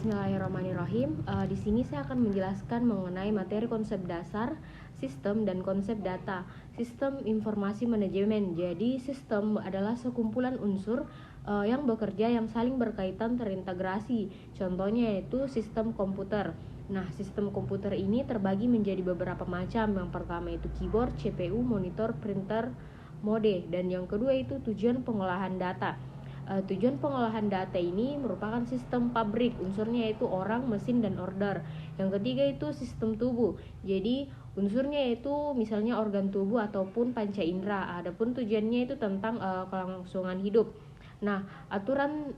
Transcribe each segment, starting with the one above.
Bismillahirrahmanirrahim. Di sini saya akan menjelaskan mengenai materi konsep dasar, sistem, dan konsep data. Sistem informasi manajemen. Jadi, sistem adalah sekumpulan unsur yang bekerja yang saling berkaitan terintegrasi. Contohnya yaitu sistem komputer. Nah, sistem komputer ini terbagi menjadi beberapa macam. Yang pertama itu keyboard, CPU, monitor, printer, mode, dan yang kedua itu tujuan pengolahan data. Tujuan pengolahan data ini merupakan sistem pabrik, unsurnya yaitu orang, mesin, dan order. Yang ketiga itu sistem tubuh, jadi unsurnya yaitu misalnya organ tubuh ataupun panca indera. Adapun tujuannya itu tentang kelangsungan hidup. Nah, aturan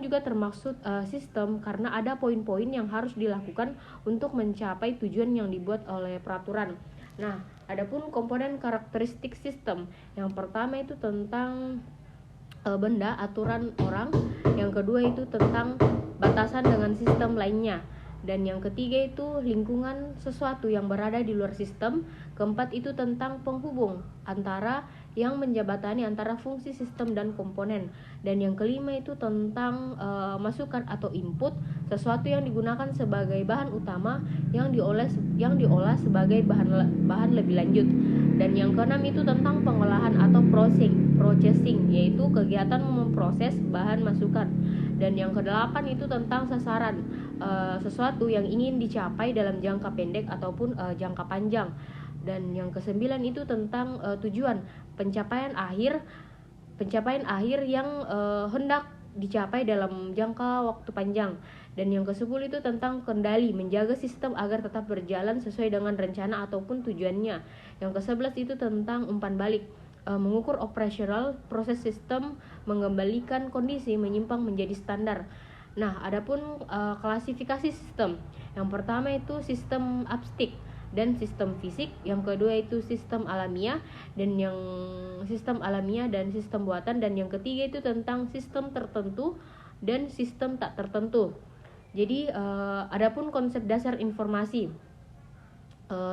juga termaksud sistem karena ada poin-poin yang harus dilakukan untuk mencapai tujuan yang dibuat oleh peraturan. Nah, adapun komponen karakteristik sistem, yang pertama itu tentang benda, aturan orang. Yang kedua itu tentang batasan dengan sistem lainnya. Dan yang ketiga itu lingkungan sesuatu yang berada di luar sistem. Keempat itu tentang penghubung antara yang menjabatani antara fungsi sistem dan komponen. Dan yang kelima itu tentang masukan atau input, sesuatu yang digunakan sebagai bahan utama yang diolah sebagai bahan lebih lanjut. Dan yang keenam itu tentang pengolahan atau processing, yaitu kegiatan memproses bahan masukan. Dan yang kedelapan itu tentang sasaran, sesuatu yang ingin dicapai dalam jangka pendek ataupun jangka panjang. Dan yang kesembilan itu tentang tujuan, pencapaian akhir yang hendak dicapai dalam jangka waktu panjang. Dan yang ke-10 itu tentang kendali, menjaga sistem agar tetap berjalan sesuai dengan rencana ataupun tujuannya. Yang ke-11 itu tentang umpan balik, mengukur operasional proses sistem, mengembalikan kondisi menyimpang menjadi standar. Nah, adapun klasifikasi sistem. Yang pertama itu sistem abstrak dan sistem fisik, yang kedua itu sistem alamiah dan sistem buatan, dan yang ketiga itu tentang sistem tertentu dan sistem tak tertentu. Jadi adapun konsep dasar informasi,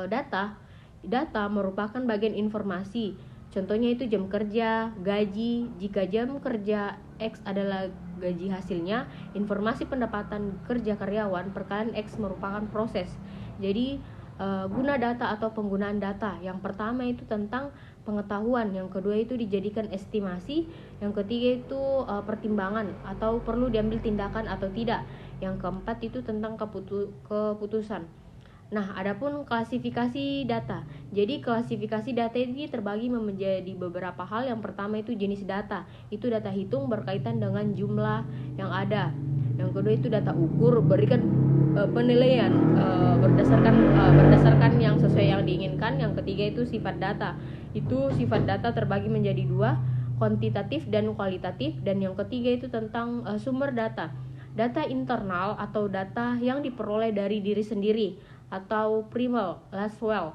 data merupakan bagian informasi. Contohnya itu jam kerja, gaji. Jika jam kerja X adalah gaji hasilnya, informasi pendapatan kerja karyawan perkalian X merupakan proses. Jadi guna data atau penggunaan data. Yang pertama itu tentang pengetahuan, yang kedua itu dijadikan estimasi, yang ketiga itu pertimbangan atau perlu diambil tindakan atau tidak, yang keempat itu tentang keputusan. Nah, adapun klasifikasi data. Jadi klasifikasi data ini terbagi menjadi beberapa hal. Yang pertama itu jenis data. Itu data hitung berkaitan dengan jumlah yang ada. Yang kedua itu data ukur, berikan penilaian berdasarkan yang sesuai yang diinginkan. Yang ketiga itu sifat data. Itu sifat data terbagi menjadi dua, kuantitatif dan kualitatif. Dan yang ketiga itu tentang sumber data. Data internal atau data yang diperoleh dari diri sendiri atau primal, Laswell,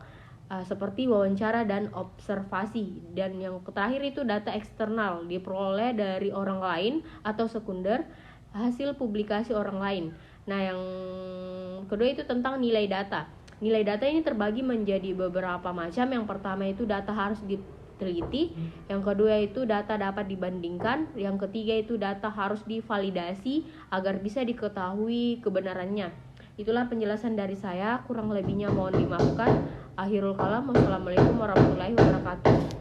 seperti wawancara dan observasi. Dan yang terakhir itu data eksternal, diperoleh dari orang lain atau sekunder, hasil publikasi orang lain. Nah, yang kedua itu tentang nilai data. Nilai data ini terbagi menjadi beberapa macam. Yang pertama itu data harus diteliti, yang kedua itu data dapat dibandingkan, yang ketiga itu data harus divalidasi agar bisa diketahui kebenarannya. Itulah penjelasan dari saya, kurang lebihnya mohon dimaafkan. Akhirul kalam, wassalamualaikum warahmatullahi wabarakatuh.